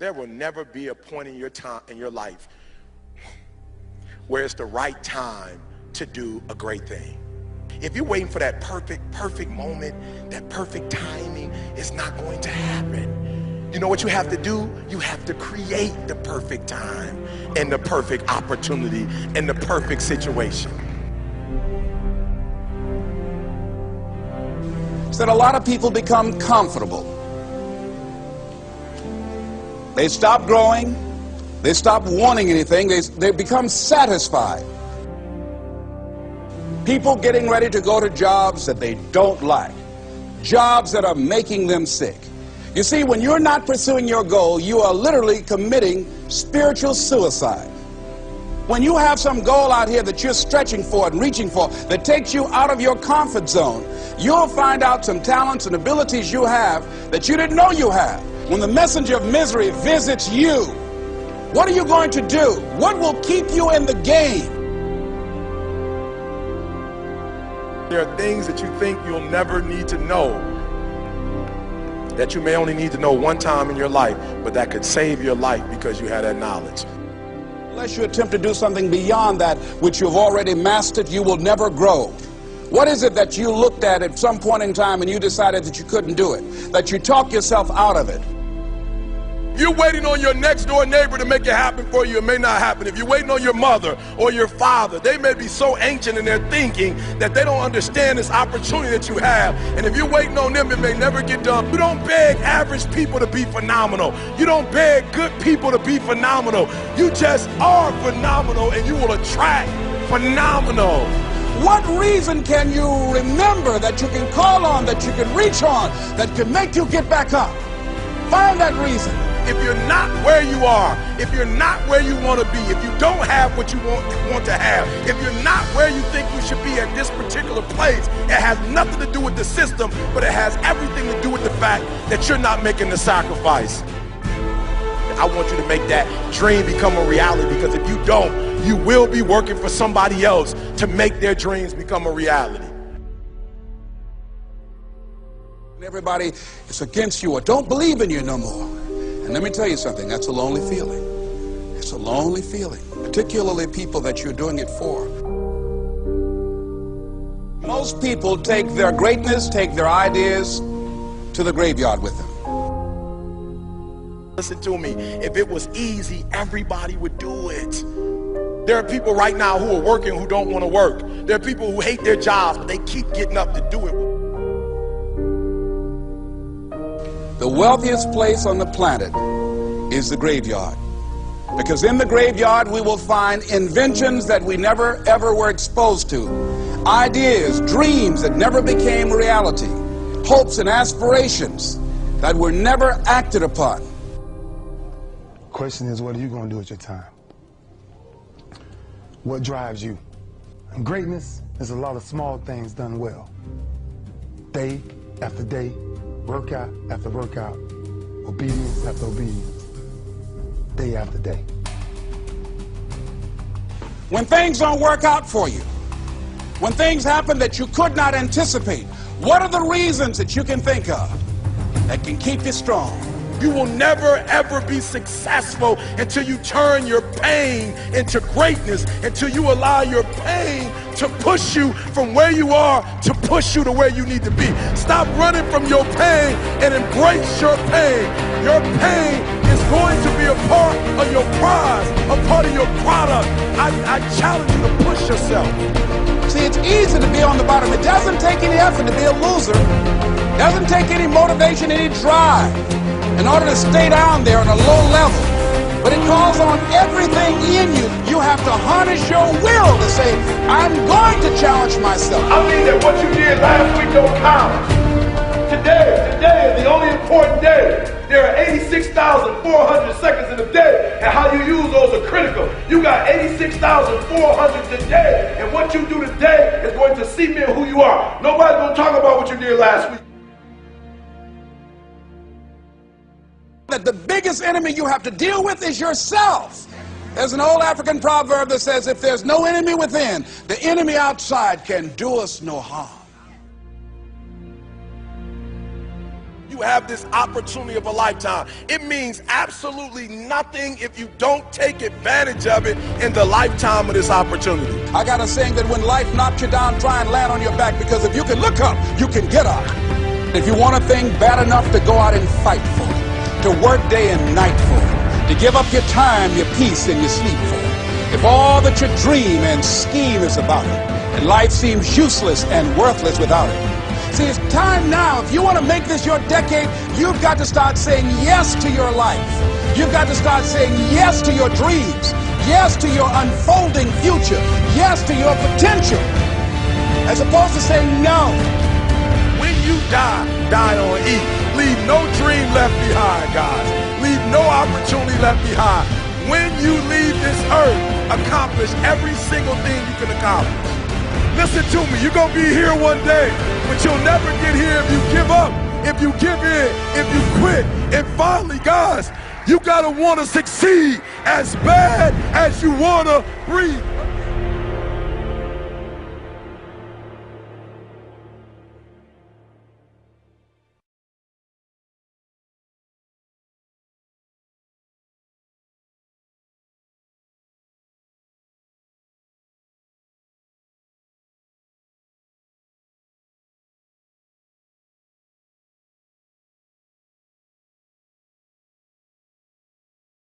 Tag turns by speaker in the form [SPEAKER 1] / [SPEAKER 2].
[SPEAKER 1] There will never be a point in your life where it's the right time to do a great thing. If you're waiting for that perfect moment, that perfect timing, it's not going to happen. You know what you have to do? You have to create the perfect time and the perfect opportunity and the perfect situation.
[SPEAKER 2] So that a lot of people become comfortable. They stop growing. They stop wanting anything. They become satisfied. People getting ready to go to jobs that they don't like. Jobs that are making them sick. You see, when you're not pursuing your goal, you are literally committing spiritual suicide. When you have some goal out here that you're stretching for and reaching for that takes you out of your comfort zone, you'll find out some talents and abilities you have that you didn't know you have. When the messenger of misery visits you, what are you going to do? What will keep you in the game?
[SPEAKER 1] There are things that you think you'll never need to know, that you may only need to know one time in your life, but that could save your life because you had that knowledge.
[SPEAKER 2] Unless you attempt to do something beyond that which you've already mastered, you will never grow. What is it that you looked at some point in time and you decided that you couldn't do it, that you talked yourself out of it?
[SPEAKER 1] If you're waiting on your next door neighbor to make it happen for you, it may not happen. If you're waiting on your mother or your father, they may be so ancient in their thinking that they don't understand this opportunity that you have. And if you're waiting on them, it may never get done. You don't beg average people to be phenomenal. You don't beg good people to be phenomenal. You just are phenomenal, and you will attract phenomenal.
[SPEAKER 2] What reason can you remember that you can call on, that you can reach on, that can make you get back up? Find that reason.
[SPEAKER 1] If you're not where you are, if you're not where you want to be, if you don't have what you want to have, if you're not where you think you should be at this particular place, it has nothing to do with the system, but it has everything to do with the fact that you're not making the sacrifice. I want you to make that dream become a reality, because if you don't, you will be working for somebody else to make their dreams become a reality.
[SPEAKER 2] Everybody is against you or don't believe in you no more. And let me tell you something, that's a lonely feeling. It's a lonely feeling, particularly people that you're doing it for. Most people take their greatness, take their ideas to the graveyard with them.
[SPEAKER 1] Listen to me, if it was easy, everybody would do it. There are people right now who are working who don't want to work. There are people who hate their jobs, but they keep getting up to do it.
[SPEAKER 2] The wealthiest place on the planet is the graveyard. Because in the graveyard we will find inventions that we never ever were exposed to. Ideas, dreams that never became reality. Hopes and aspirations that were never acted upon.
[SPEAKER 3] The question is, what are you going to do with your time? What drives you? And greatness is a lot of small things done well. Day after day, workout after workout, obedience after obedience, day after day.
[SPEAKER 2] When things don't work out for you, when things happen that you could not anticipate, what are the reasons that you can think of that can keep you strong?
[SPEAKER 1] You will never ever be successful until you turn your pain into greatness, until you allow your pain to push you from where you are to push you to where you need to be. Stop running from your pain and embrace your pain. Your pain is going to be a part of your prize, a part of your product. I challenge you to push yourself.
[SPEAKER 2] See, it's easy to be on the bottom. It doesn't take any effort to be a loser. It doesn't take any motivation, any drive in order to stay down there on a low level. But it calls on everything in you. You have to harness your will to say, I'm going to challenge myself.
[SPEAKER 1] I mean that what you did last week don't count. Today is the only important day. There are 86,400 seconds in a day, and how you use those are critical. You got 86,400 today, and what you do today is going to cement who you are. Nobody's going to talk about what you did last week.
[SPEAKER 2] That the biggest enemy you have to deal with is yourself. There's an old African proverb that says, if there's no enemy within, the enemy outside can do us no harm.
[SPEAKER 1] you have this opportunity of a lifetime. It means absolutely nothing if you don't take advantage of it in the lifetime of this opportunity.
[SPEAKER 2] I got a saying that when life knocks you down, try and land on your back, because if you can look up, you can get up. If you want a thing bad enough to go out and fight for it, to work day and night for it, to give up your time, your peace, and your sleep for it, if all that you dream and scheme is about it, and life seems useless and worthless without it. See, it's time now. If you want to make this your decade, you've got to start saying yes to your life. You've got to start saying yes to your dreams, yes to your unfolding future, yes to your potential, as opposed to saying no.
[SPEAKER 1] When you die, die on E. Leave no dream left behind, guys. Leave no opportunity left behind. When you leave this earth, accomplish every single thing you can accomplish. Listen to me, you're going to be here one day, but you'll never get here if you give up, if you give in, if you quit. And finally, guys, you got to want to succeed as bad as you want to breathe.